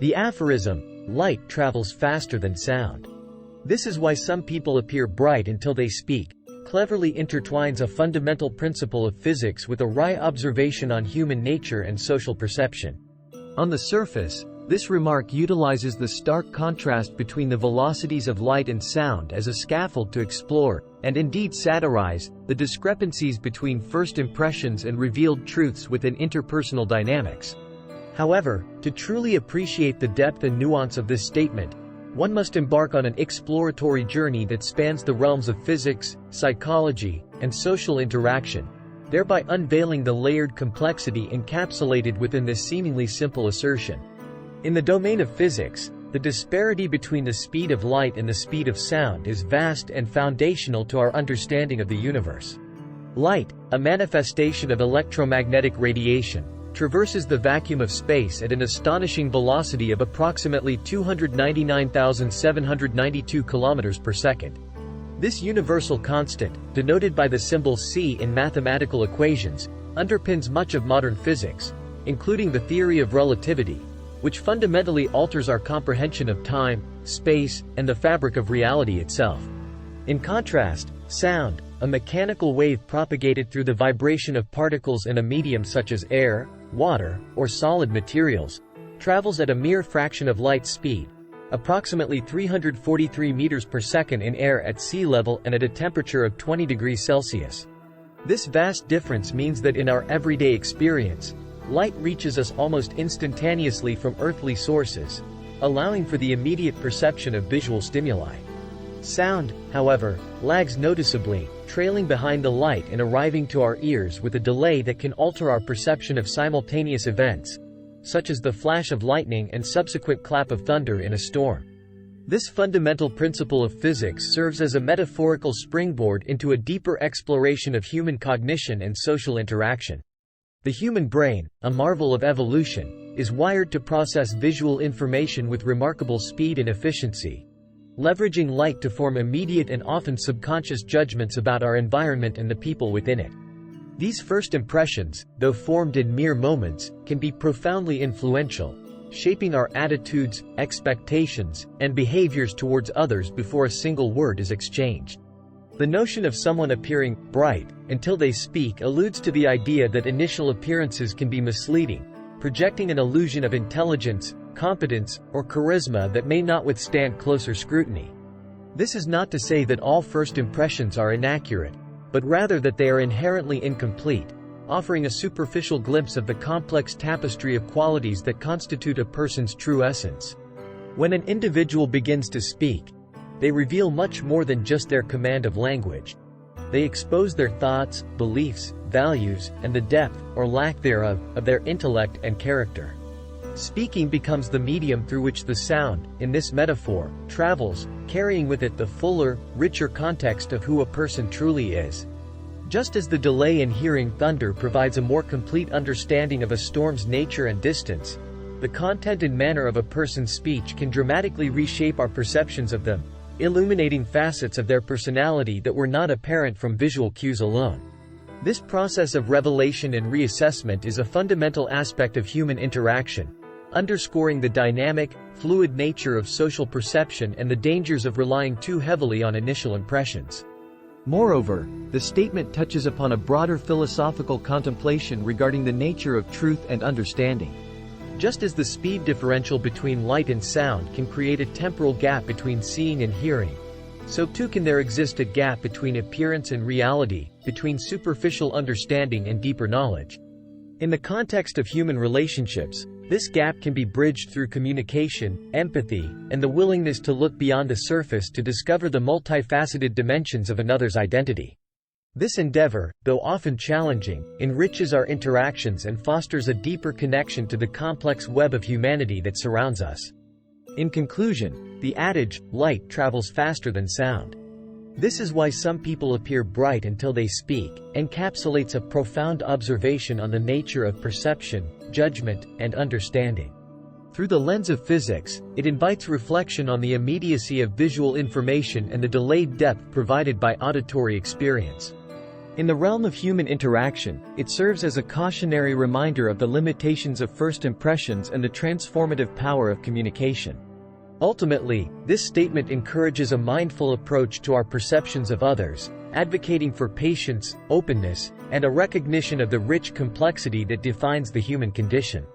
The aphorism, light travels faster than sound. This is why some people appear bright until they speak, cleverly intertwines a fundamental principle of physics with a wry observation on human nature and social perception. On the surface, this remark utilizes the stark contrast between the velocities of light and sound as a scaffold to explore, and indeed satirize, the discrepancies between first impressions and revealed truths within interpersonal dynamics. However, to truly appreciate the depth and nuance of this statement, one must embark on an exploratory journey that spans the realms of physics, psychology, and social interaction, thereby unveiling the layered complexity encapsulated within this seemingly simple assertion. In the domain of physics, the disparity between the speed of light and the speed of sound is vast and foundational to our understanding of the universe. Light, a manifestation of electromagnetic radiation, traverses the vacuum of space at an astonishing velocity of approximately 299,792 km per second. This universal constant, denoted by the symbol c in mathematical equations, underpins much of modern physics, including the theory of relativity, which fundamentally alters our comprehension of time, space, and the fabric of reality itself. In contrast, sound, a mechanical wave propagated through the vibration of particles in a medium such as air, water, or solid materials, travels at a mere fraction of light speed, approximately 343 meters per second in air at sea level and at a temperature of 20 degrees Celsius. This vast difference means that in our everyday experience, light reaches us almost instantaneously from earthly sources, allowing for the immediate perception of visual stimuli. Sound, however, lags noticeably, trailing behind the light and arriving to our ears with a delay that can alter our perception of simultaneous events, such as the flash of lightning and subsequent clap of thunder in a storm. This fundamental principle of physics serves as a metaphorical springboard into a deeper exploration of human cognition and social interaction. The human brain, a marvel of evolution, is wired to process visual information with remarkable speed and efficiency, leveraging light to form immediate and often subconscious judgments about our environment and the people within it. These first impressions, though formed in mere moments, can be profoundly influential, shaping our attitudes, expectations, and behaviors towards others before a single word is exchanged. The notion of someone appearing bright until they speak alludes to the idea that initial appearances can be misleading, projecting an illusion of intelligence, competence, or charisma that may not withstand closer scrutiny. This is not to say that all first impressions are inaccurate, but rather that they are inherently incomplete, offering a superficial glimpse of the complex tapestry of qualities that constitute a person's true essence. When an individual begins to speak, they reveal much more than just their command of language. They expose their thoughts, beliefs, values, and the depth, or lack thereof, of their intellect and character. Speaking becomes the medium through which the sound, in this metaphor, travels, carrying with it the fuller, richer context of who a person truly is. Just as the delay in hearing thunder provides a more complete understanding of a storm's nature and distance, the content and manner of a person's speech can dramatically reshape our perceptions of them, illuminating facets of their personality that were not apparent from visual cues alone. This process of revelation and reassessment is a fundamental aspect of human interaction, underscoring the dynamic, fluid nature of social perception and the dangers of relying too heavily on initial impressions. Moreover, the statement touches upon a broader philosophical contemplation regarding the nature of truth and understanding. Just as the speed differential between light and sound can create a temporal gap between seeing and hearing, so too can there exist a gap between appearance and reality, between superficial understanding and deeper knowledge. In the context of human relationships, this gap can be bridged through communication, empathy, and the willingness to look beyond the surface to discover the multifaceted dimensions of another's identity. This endeavor, though often challenging, enriches our interactions and fosters a deeper connection to the complex web of humanity that surrounds us. In conclusion, the adage, light travels faster than sound. This is why some people appear bright until they speak, encapsulates a profound observation on the nature of perception, judgment, and understanding. Through the lens of physics, it invites reflection on the immediacy of visual information and the delayed depth provided by auditory experience. In the realm of human interaction, it serves as a cautionary reminder of the limitations of first impressions and the transformative power of communication. Ultimately, this statement encourages a mindful approach to our perceptions of others, advocating for patience, openness, and a recognition of the rich complexity that defines the human condition.